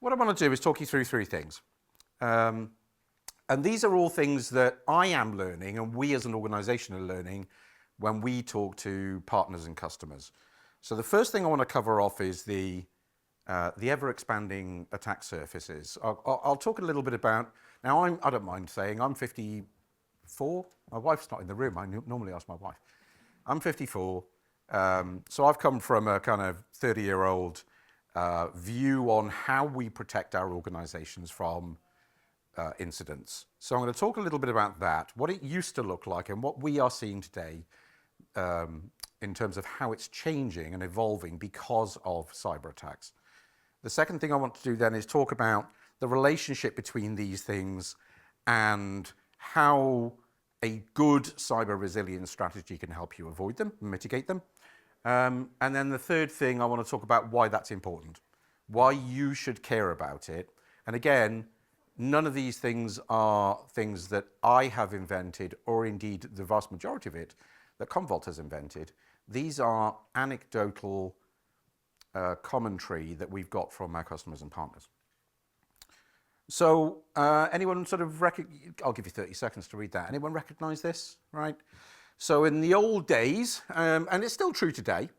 what I want to do is talk you through three things. And these are all things that I am learning and we as an organization are learning when we talk to partners and customers. So the first thing I want to cover off is the ever-expanding attack surfaces. I'll talk a little bit about, now I don't mind saying I'm 54. My wife's not in the room. I normally ask my wife. I'm 54. So I've come from a kind of 30-year-old view on how we protect our organizations from incidents. So I'm going to talk a little bit about that, what it used to look like and what we are seeing today in terms of how it's changing and evolving because of cyber attacks. The second thing I want to do then is talk about the relationship between these things and how a good cyber resilience strategy can help you avoid them, mitigate them. And then the third thing I want to talk about why that's important, why you should care about it. And again, none of these things are things that I have invented, or indeed the vast majority of it that Commvault has invented. These are anecdotal commentary that we've got from our customers and partners. So anyone sort of, I'll give you 30 seconds to read that. Anyone recognize this, right? So in the old days, and it's still true today,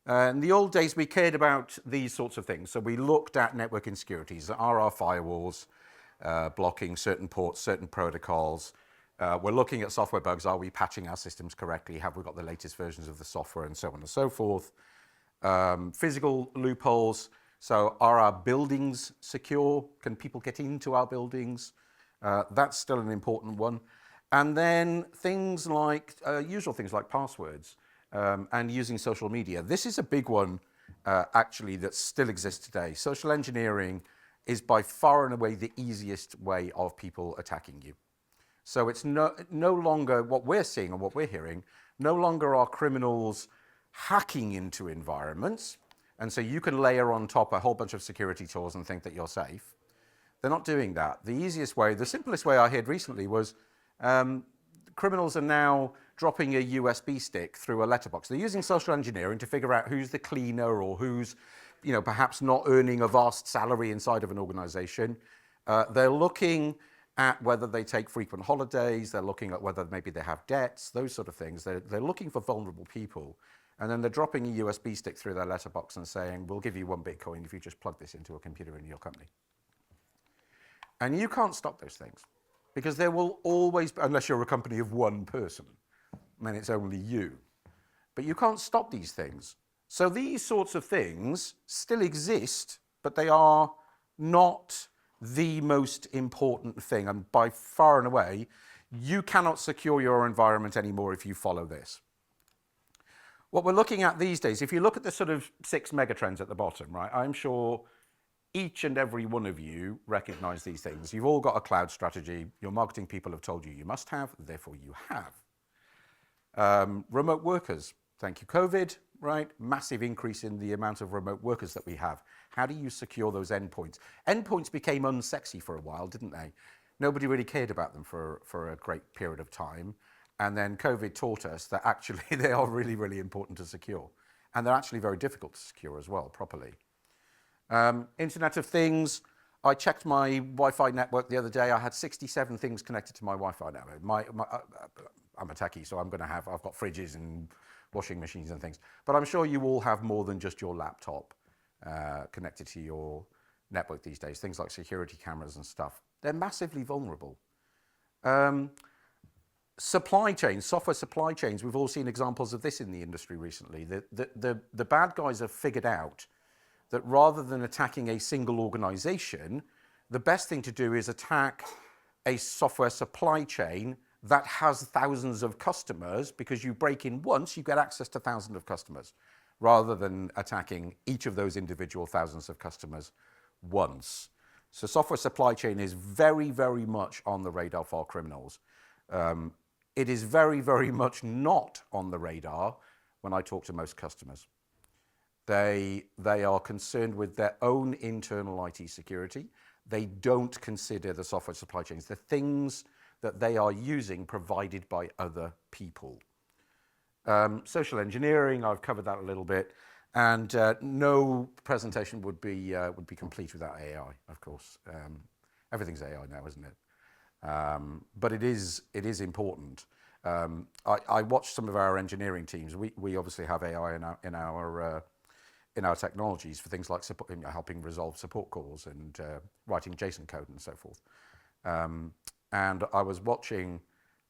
in the old days we cared about these sorts of things. So we looked at network insecurities. Are our firewalls blocking certain ports, certain protocols? We're looking at software bugs. Are we patching our systems correctly? Have we got the latest versions of the software, and so on and so forth? Physical loopholes. So are our buildings secure? Can people get into our buildings? That's still an important one. And then things like, usual things like passwords and using social media. This is a big one, actually, that still exists today. Social engineering is by far and away the easiest way of people attacking you. So it's no longer what we're seeing and what we're hearing, no longer are criminals hacking into environments, and so you can layer on top a whole bunch of security tools and think that you're safe. They're not doing that. The easiest way, the simplest way I heard recently was criminals are now dropping a USB stick through a letterbox. They're using social engineering to figure out who's the cleaner or who's, perhaps not earning a vast salary inside of an organization. They're looking at whether they take frequent holidays. They're looking at whether maybe they have debts, those sort of things. They're looking for vulnerable people. And then they're dropping a USB stick through their letterbox and saying, we'll give you 1 Bitcoin if you just plug this into a computer in your company. And you can't stop those things because there will always, unless you're a company of one person, then it's only you. But you can't stop these things. So these sorts of things still exist, but they are not the most important thing. And by far and away, you cannot secure your environment anymore if you follow this. What we're looking at these days, if you look at the sort of 6 megatrends at the bottom, right, I'm sure each and every one of you recognize these things. You've all got a cloud strategy. Your marketing people have told you you must have, therefore you have. Remote workers, thank you COVID, right? Massive increase in the amount of remote workers that we have. How do you secure those endpoints? Endpoints became unsexy for a while, didn't they? Nobody really cared about them for a great period of time. And then COVID taught us that actually they are really, really important to secure. And they're actually very difficult to secure as well, properly. Internet of Things. I checked my Wi-Fi network the other day. I had 67 things connected to my Wi-Fi network. I'm a techie, so I've got fridges and washing machines and things. But I'm sure you all have more than just your laptop connected to your network these days. Things like security cameras and stuff. They're massively vulnerable. Supply chains, software supply chains, we've all seen examples of this in the industry recently. The bad guys have figured out that rather than attacking a single organization, the best thing to do is attack a software supply chain that has thousands of customers, because you break in once, you get access to thousands of customers, rather than attacking each of those individual thousands of customers once. So software supply chain is very, very much on the radar for criminals. It is very, very much not on the radar when I talk to most customers. They are concerned with their own internal IT security. They don't consider the software supply chains, the things that they are using provided by other people. Social engineering, I've covered that a little bit. And no presentation would be complete without AI, of course. Everything's AI now, isn't it? But it is important. I watched some of our engineering teams. We obviously have AI in our technologies for things like support, helping resolve support calls and writing JSON code and so forth. And I was watching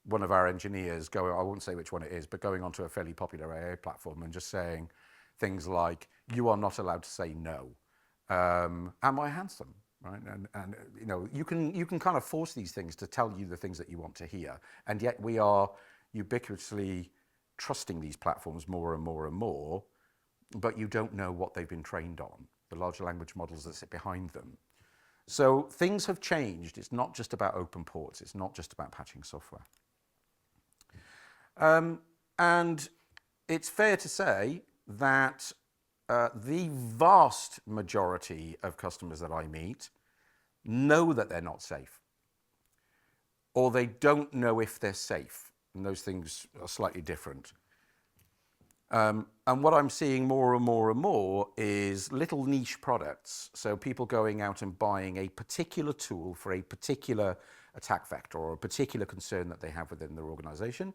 one of our engineers go, I won't say which one it is, but going onto a fairly popular AI platform and just saying things like, "You are not allowed to say no. Am I handsome?" Right? And you can kind of force these things to tell you the things that you want to hear, and yet we are ubiquitously trusting these platforms more and more and more, but you don't know what they've been trained on, the large language models that sit behind them. So things have changed. It's not just about open ports. It's not just about patching software. And it's fair to say that the vast majority of customers that I meet know that they're not safe, or they don't know if they're safe, and those things are slightly different. And what I'm seeing more and more and more is little niche products. So people going out and buying a particular tool for a particular attack vector or a particular concern that they have within their organization,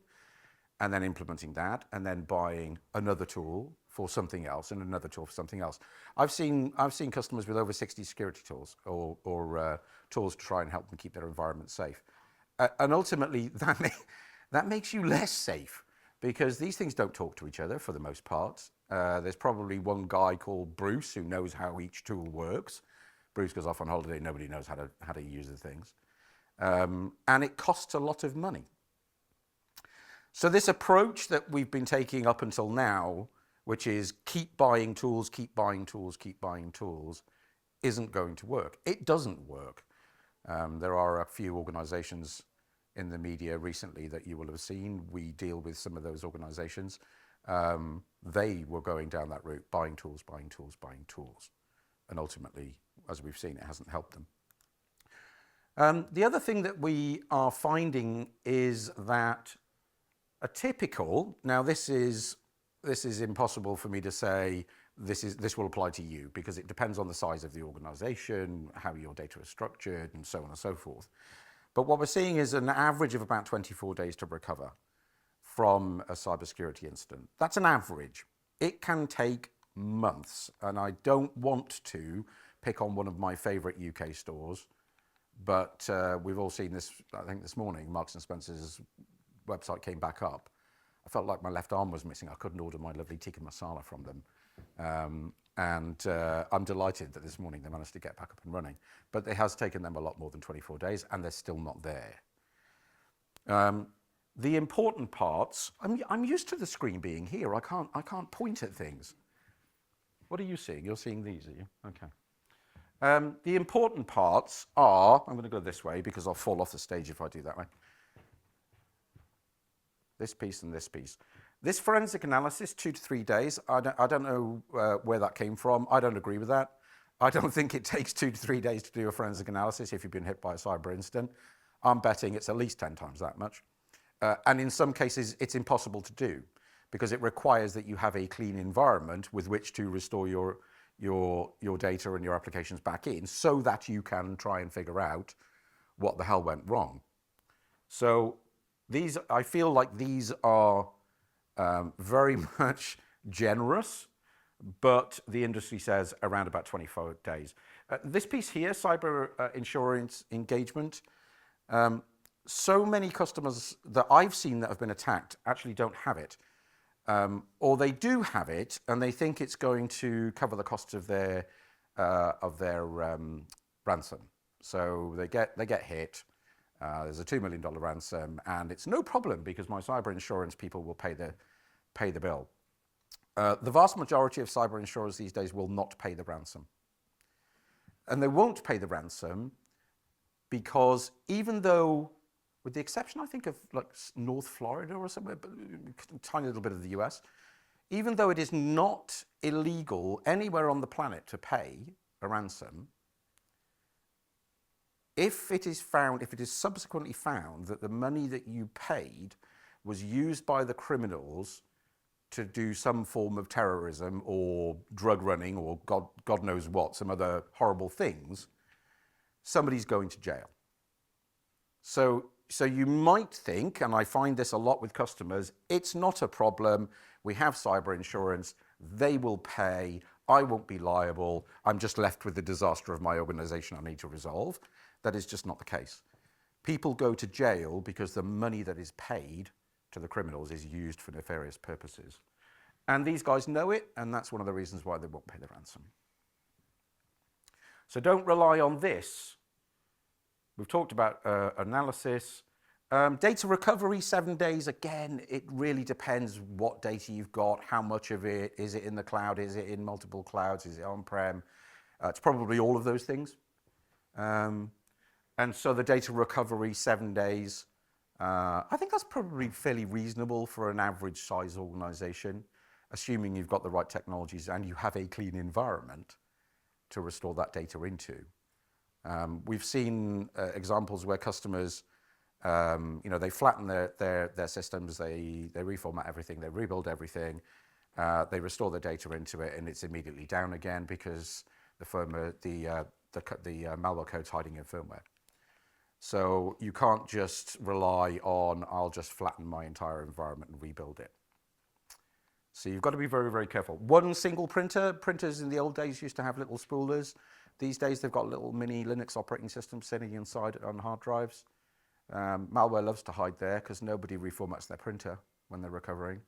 and then implementing that, and then buying another tool for something else and another tool for something else. I've seen customers with over 60 security tools or tools to try and help them keep their environment safe. And ultimately, that makes you less safe, because these things don't talk to each other for the most part. There's probably one guy called Bruce who knows how each tool works. Bruce goes off on holiday, nobody knows how to use the things. And it costs a lot of money. So this approach that we've been taking up until now, which is keep buying tools, keep buying tools, keep buying tools, isn't going to work. It doesn't work. There are a few organizations in the media recently that you will have seen. We deal with some of those organizations. They were going down that route, buying tools, buying tools, buying tools. And ultimately, as we've seen, it hasn't helped them. The other thing that we are finding is that a typical, now this is impossible for me to say this will apply to you, because it depends on the size of the organization, how your data is structured, and so on and so forth. But what we're seeing is an average of about 24 days to recover from a cybersecurity incident. That's an average. It can take months, and I don't want to pick on one of my favorite UK stores, but we've all seen this, I think this morning, Marks and Spencer's website came back up. I felt like my left arm was missing. I couldn't order my lovely tikka masala from them. And I'm delighted that this morning they managed to get back up and running. But it has taken them a lot more than 24 days, and they're still not there. The important parts, I'm used to the screen being here. I can't point at things. What are you seeing? You're seeing these, are you? Okay. The important parts are, I'm going to go this way because I'll fall off the stage if I do that way. This piece and this piece. This forensic analysis, 2 to 3 days, I don't know where that came from. I don't agree with that. I don't think it takes 2 to 3 days to do a forensic analysis if you've been hit by a cyber incident. I'm betting it's at least 10 times that much. And in some cases, it's impossible to do, because it requires that you have a clean environment with which to restore your data and your applications back in, so that you can try and figure out what the hell went wrong. So I feel like these are very much generous, but the industry says around about 24 days. This piece here, cyber insurance engagement, so many customers that I've seen that have been attacked actually don't have it. Or they do have it, and they think it's going to cover the costs of their ransom. So they get hit. There's a $2 million ransom, and it's no problem because my cyber insurance people will pay the bill. The vast majority of cyber insurers these days will not pay the ransom. And they won't pay the ransom because, even though, with the exception, I think, of like North Florida or somewhere, but a tiny little bit of the US, even though it is not illegal anywhere on the planet to pay a ransom, if it is subsequently found that the money that you paid was used by the criminals to do some form of terrorism or drug running or God knows what, some other horrible things, somebody's going to jail. So you might think, and I find this a lot with customers, it's not a problem. We have cyber insurance. They will pay. I won't be liable. I'm just left with the disaster of my organization I need to resolve. That is just not the case. People go to jail because the money that is paid to the criminals is used for nefarious purposes. And these guys know it, and that's one of the reasons why they won't pay the ransom. So don't rely on this. We've talked about analysis. Data recovery, 7 days. Again, it really depends what data you've got, how much of it, is it in the cloud, is it in multiple clouds, is it on-prem? It's probably all of those things. And so the data recovery, 7 days, I think that's probably fairly reasonable for an average size organization, assuming you've got the right technologies and you have a clean environment to restore that data into. We've seen examples where customers, they flatten their systems, they reformat everything, they rebuild everything, they restore the data into it, and it's immediately down again because the malware code's hiding in firmware. So you can't just rely on, I'll just flatten my entire environment and rebuild it. So you've got to be very, very careful. One single printer. Printers in the old days used to have little spoolers. These days they've got little mini Linux operating systems sitting inside on hard drives. Malware loves to hide there because nobody reformats their printer when they're recovering.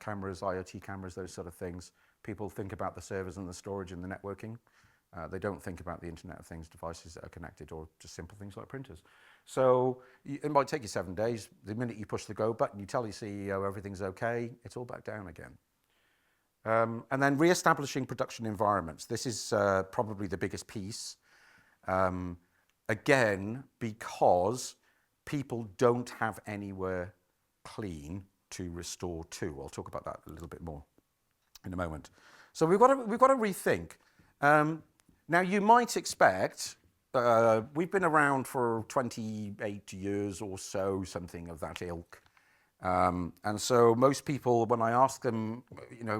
Cameras, IoT cameras, those sort of things. People think about the servers and the storage and the networking. They don't think about the Internet of Things devices that are connected, or just simple things like printers. So it might take you 7 days. The minute you push the go button, you tell your CEO everything's okay, it's all back down again. And then re-establishing production environments. This is probably the biggest piece. Again, because people don't have anywhere clean to restore to. I'll talk about that a little bit more in a moment. So we've got to rethink. Now you might expect, we've been around for 28 years or so, something of that ilk. And so most people, when I ask them,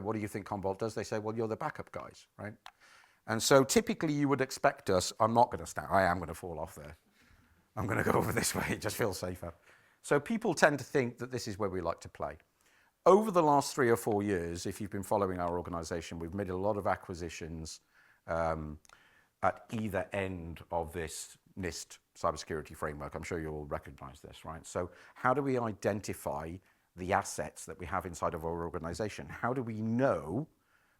what do you think Commvault does? They say, well, you're the backup guys, right? And so typically you would expect us, I am going to fall off there. I'm going to go over this way, it just feels safer. So people tend to think that this is where we like to play. Over the last 3 or 4 years, if you've been following our organization, we've made a lot of acquisitions at either end of this NIST cybersecurity framework. I'm sure you'll recognize this, right? So how do we identify the assets that we have inside of our organization? How do we know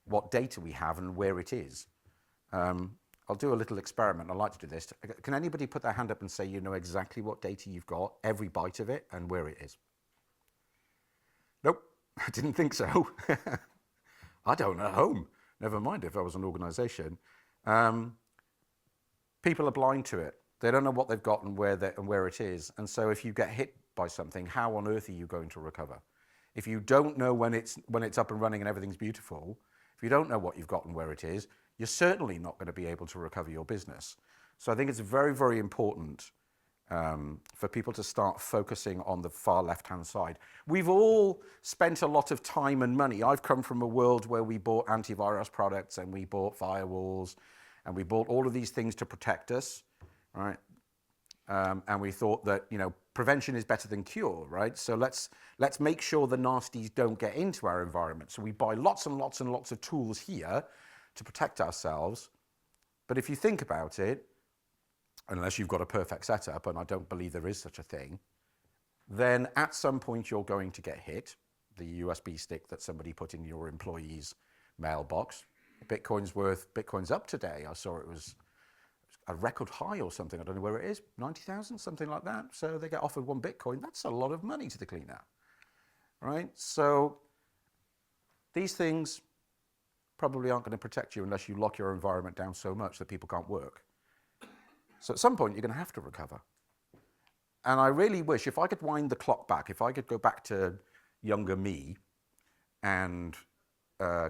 what data we have and where it is? I'll do a little experiment. I like to do this. Can anybody put their hand up and say you know exactly what data you've got, every byte of it, and where it is? Nope, I didn't think so. I don't at home. Never mind if I was an organization. People are blind to it. They don't know what they've got and where it is. And so if you get hit by something, how on earth are you going to recover? If you don't know when it's up and running and everything's beautiful, if you don't know what you've got and where it is, you're certainly not going to be able to recover your business. So I think it's very, very important for people to start focusing on the far left-hand side. We've all spent a lot of time and money. I've come from a world where we bought antivirus products and we bought firewalls and we bought all of these things to protect us, right? And we thought that, prevention is better than cure, right? So let's make sure the nasties don't get into our environment. So we buy lots and lots and lots of tools here to protect ourselves. But if you think about it, unless you've got a perfect setup, and I don't believe there is such a thing, then at some point you're going to get hit. The USB stick that somebody put in your employee's mailbox. Bitcoin's up today. I saw it was a record high or something. I don't know where it is, 90,000, something like that. So they get offered 1 Bitcoin. That's a lot of money to clean out, right? So these things probably aren't going to protect you unless you lock your environment down so much that people can't work. So at some point, you're going to have to recover. And I really wish, if I could wind the clock back, if I could go back to younger me and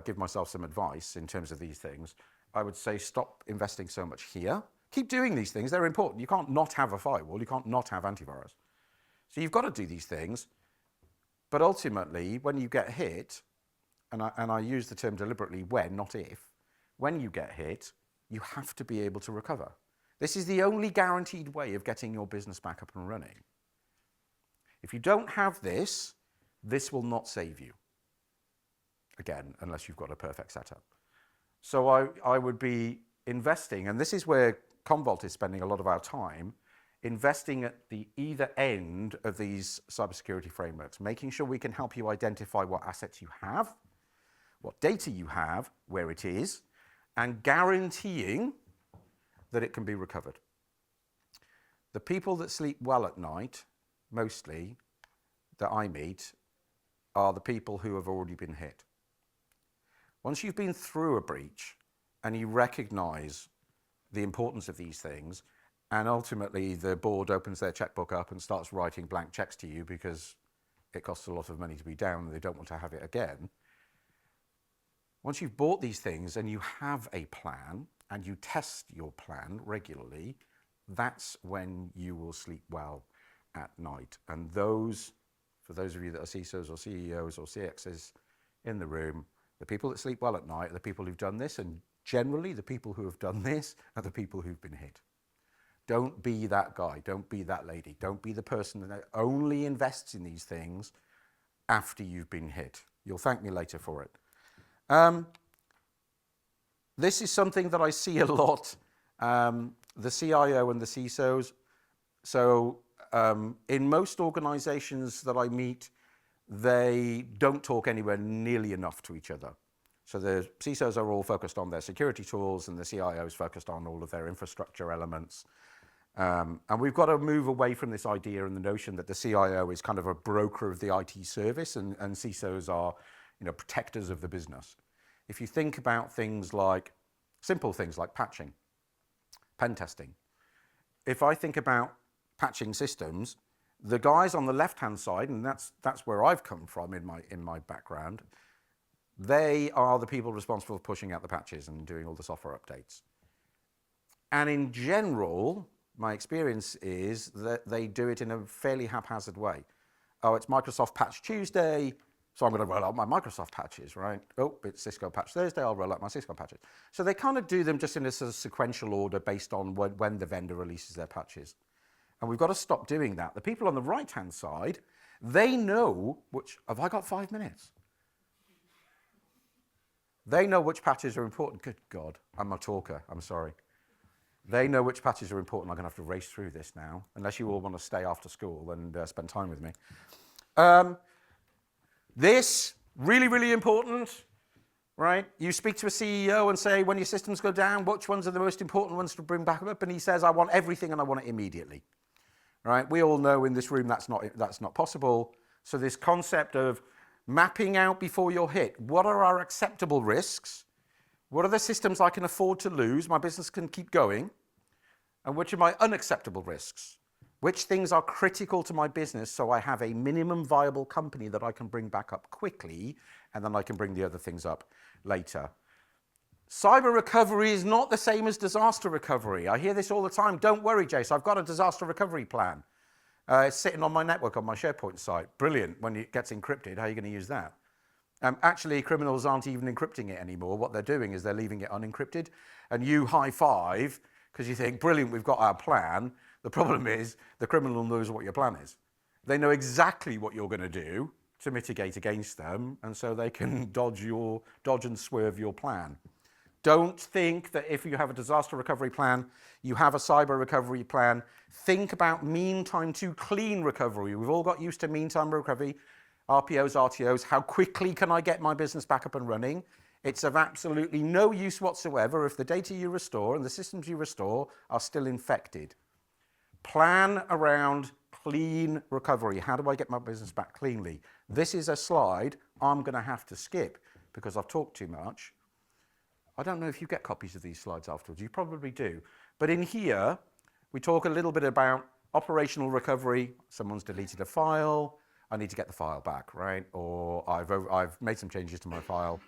give myself some advice in terms of these things, I would say stop investing so much here. Keep doing these things. They're important. You can't not have a firewall. You can't not have antivirus. So you've got to do these things. But ultimately, when you get hit, and I use the term deliberately when, not if, when you get hit, you have to be able to recover. This is the only guaranteed way of getting your business back up and running. If you don't have this, this will not save you. Again, unless you've got a perfect setup. So I would be investing, and this is where Commvault is spending a lot of our time, investing at the either end of these cybersecurity frameworks, making sure we can help you identify what assets you have, what data you have, where it is, and guaranteeing that it can be recovered. The people that sleep well at night, mostly, that I meet, are the people who have already been hit. Once you've been through a breach and you recognize the importance of these things, and ultimately the board opens their checkbook up and starts writing blank checks to you because it costs a lot of money to be down and they don't want to have it again. Once you've bought these things and you have a plan and you test your plan regularly, that's when you will sleep well at night. And those, for those of you that are CISOs or CEOs or CXs in the room, the people that sleep well at night are the people who've done this, and generally the people who have done this are the people who've been hit. Don't be that guy, don't be that lady, don't be the person that only invests in these things after you've been hit. You'll thank me later for it. This is something that I see a lot, the CIO and the CISOs. So in most organizations that I meet, they don't talk anywhere nearly enough to each other. So the CISOs are all focused on their security tools and the CIOs focused on all of their infrastructure elements. And we've got to move away from this idea and the notion that the CIO is kind of a broker of the IT service and CISOs are, protectors of the business. If you think about things like, simple things like patching, pen testing. If I think about patching systems, the guys on the left-hand side, and that's where I've come from in my background, they are the people responsible for pushing out the patches and doing all the software updates. And in general, my experience is that they do it in a fairly haphazard way. Oh, it's Microsoft Patch Tuesday, so I'm going to roll out my Microsoft patches, right? Oh, it's Cisco Patch Thursday, I'll roll out my Cisco patches. So they kind of do them just in a sort of sequential order based on when the vendor releases their patches. And we've got to stop doing that. The people on the right-hand side, they know which, have I got 5 minutes? They know which patches are important. Good God, I'm a talker, I'm sorry. They know which patches are important. I'm going to have to race through this now, unless you all want to stay after school and spend time with me. This, really, really important, right? You speak to a CEO and say, when your systems go down, which ones are the most important ones to bring back up? And he says, I want everything and I want it immediately, right? We all know in this room that's not possible. So this concept of mapping out before you're hit, what are our acceptable risks? What are the systems I can afford to lose, my business can keep going? And which are my unacceptable risks? Which things are critical to my business so I have a minimum viable company that I can bring back up quickly, and then I can bring the other things up later. Cyber recovery is not the same as disaster recovery. I hear this all the time. Don't worry, Jace, I've got a disaster recovery plan. It's sitting on my network on my SharePoint site. Brilliant. When it gets encrypted, how are you going to use that? Actually, criminals aren't even encrypting it anymore. What they're doing is they're leaving it unencrypted, and you high five because you think, brilliant, we've got our plan. The problem is the criminal knows what your plan is. They know exactly what you're going to do to mitigate against them, and so they can dodge and swerve your plan. Don't think that if you have a disaster recovery plan, you have a cyber recovery plan. Think about mean time to clean recovery. We've all got used to mean time recovery, RPOs, RTOs. How quickly can I get my business back up and running? It's of absolutely no use whatsoever if the data you restore and the systems you restore are still infected. Plan around clean recovery. How do I get my business back cleanly? This is a slide I'm going to have to skip because I've talked too much. I don't know if you get copies of these slides afterwards. You probably do. But in here, we talk a little bit about operational recovery. Someone's deleted a file. I need to get the file back, right? Or I've made some changes to my file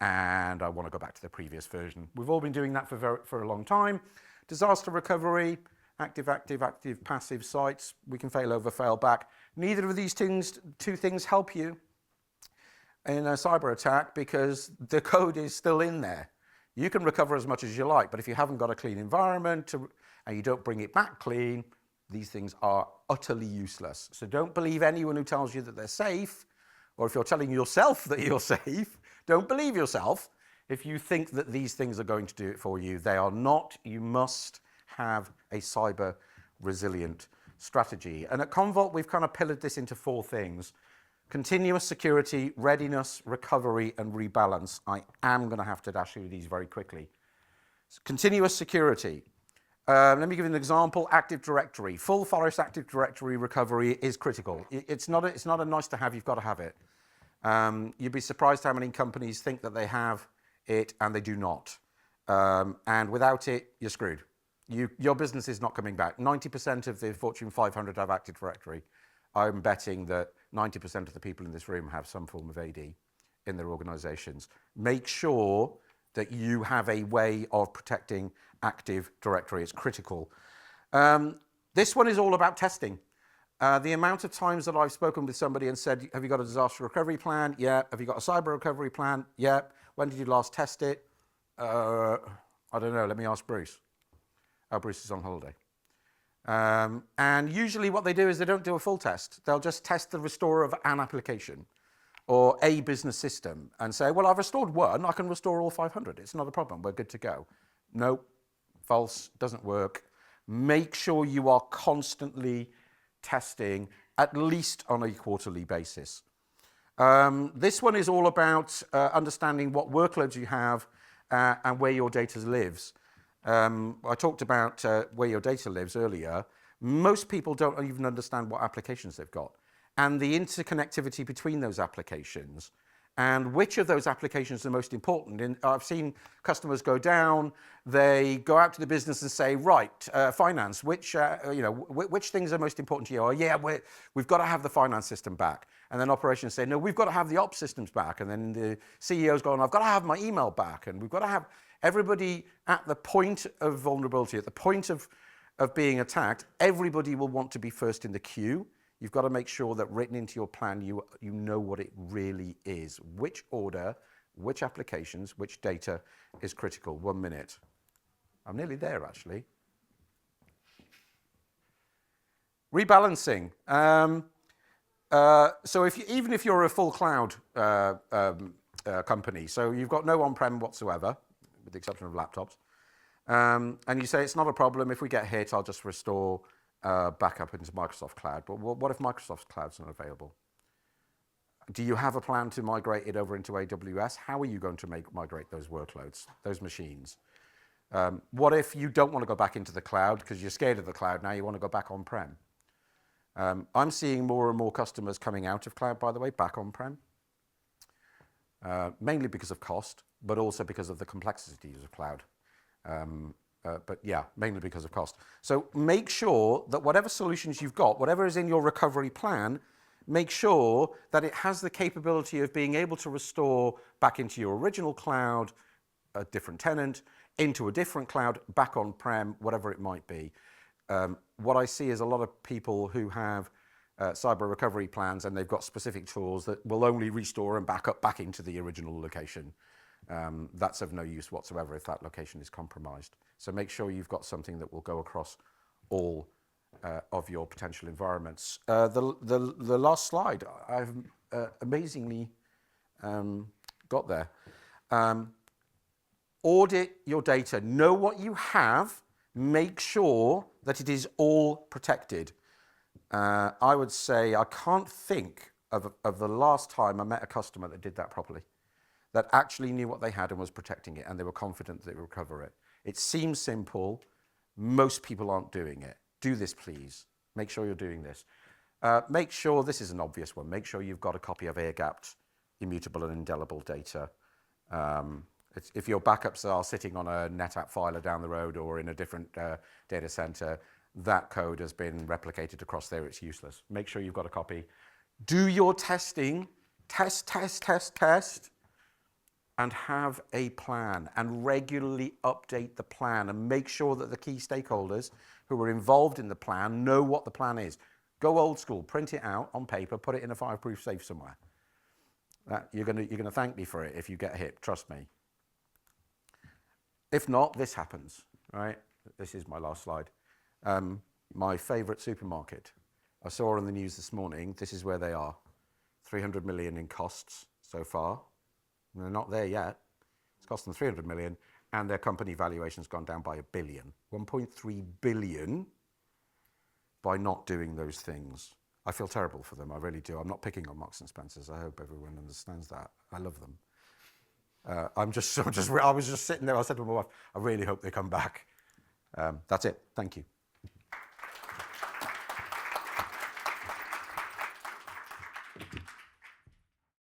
and I want to go back to the previous version. We've all been doing that for a long time. Disaster recovery, active, active, active, passive sites. We can fail over, fail back. Neither of these two things help you in a cyber attack because the code is still in there. You can recover as much as you like, but if you haven't got a clean environment and you don't bring it back clean, these things are utterly useless. So don't believe anyone who tells you that they're safe, or if you're telling yourself that you're safe, don't believe yourself. If you think that these things are going to do it for you, they are not. You must have a cyber resilient strategy. And at Commvault, we've kind of pillared this into 4 things: continuous security, readiness, recovery, and rebalance. I am going to have to dash through these very quickly. Continuous security. Let me give you an example. Active Directory. Full forest Active Directory recovery is critical. It's not a nice to have, you've got to have it. You'd be surprised how many companies think that they have it and they do not. And without it, you're screwed. Your business is not coming back. 90% of the Fortune 500 have Active Directory. I'm betting that 90% of the people in this room have some form of AD in their organizations. Make sure that you have a way of protecting Active Directory. It's critical. This one is all about testing. The amount of times that I've spoken with somebody and said, have you got a disaster recovery plan? Yeah. Have you got a cyber recovery plan? Yeah. When did you last test it? I don't know. Let me ask Bruce. Oh, Bruce is on holiday. And usually what they do is they don't do a full test. They'll just test the restore of an application or a business system and say, well, I've restored one, I can restore all 500. It's not a problem, we're good to go. No, false, doesn't work. Make sure you are constantly testing, at least on a quarterly basis. This one is all about understanding what workloads you have and where your data lives. I talked about where your data lives earlier. Most people don't even understand what applications they've got and the interconnectivity between those applications and which of those applications are most important. And I've seen customers go down, they go out to the business and say, right, finance, which things are most important to you? Oh, yeah, we've got to have the finance system back. And then operations say, no, we've got to have the ops systems back. And then the CEO's going, I've got to have my email back. And we've got to have everybody at the point of vulnerability, at the point of being attacked. Everybody will want to be first in the queue. You've got to make sure that written into your plan, you know what it really is. Which order, which applications, which data is critical. 1 minute. I'm nearly there, actually. Rebalancing. So even if you're a full cloud company, so you've got no on-prem whatsoever, with the exception of laptops, and you say it's not a problem, if we get hit, I'll just restore back up into Microsoft Cloud. But what if Microsoft Cloud's not available? Do you have a plan to migrate it over into AWS? How are you going to migrate those workloads, those machines? What if you don't want to go back into the cloud because you're scared of the cloud, now you want to go back on-prem? I'm seeing more and more customers coming out of cloud, by the way, back on-prem, mainly because of cost, but also because of the complexities of cloud. But yeah, mainly because of cost. So make sure that whatever solutions you've got, whatever is in your recovery plan, make sure that it has the capability of being able to restore back into your original cloud, a different tenant, into a different cloud, back on-prem, whatever it might be. What I see is a lot of people who have cyber recovery plans and they've got specific tools that will only restore and back up back into the original location. That's of no use whatsoever if that location is compromised. So make sure you've got something that will go across all of your potential environments. The last slide, I've amazingly got there. Audit your data. Know what you have. Make sure that it is all protected. I would say I can't think of the last time I met a customer that did that properly, that actually knew what they had and was protecting it, and they were confident that they would recover it. It seems simple. Most people aren't doing it. Do this, please. Make sure you're doing this. Make sure, this is an obvious one, make sure you've got a copy of air-gapped, immutable and indelible data. If your backups are sitting on a NetApp filer down the road or in a different data center, that code has been replicated across there, it's useless. Make sure you've got a copy. Do your testing. Test. and have a plan and regularly update the plan and make sure that the key stakeholders who are involved in the plan know what the plan is. Go old school, print it out on paper, put it in a fireproof safe somewhere. You're gonna thank me for it if you get hit, trust me. If not, this happens, right? This is my last slide. My favorite supermarket. I saw on the news this morning, this is where they are. 300 million in costs so far. And they're not there yet. It's cost them 300 million and their company valuation's gone down by $1 billion. 1.3 billion by not doing those things. I feel terrible for them, I really do. I'm not picking on Marks and Spencer's. I hope everyone understands that. I love them. I was just sitting there, I said to my wife, I really hope they come back. That's it, thank you.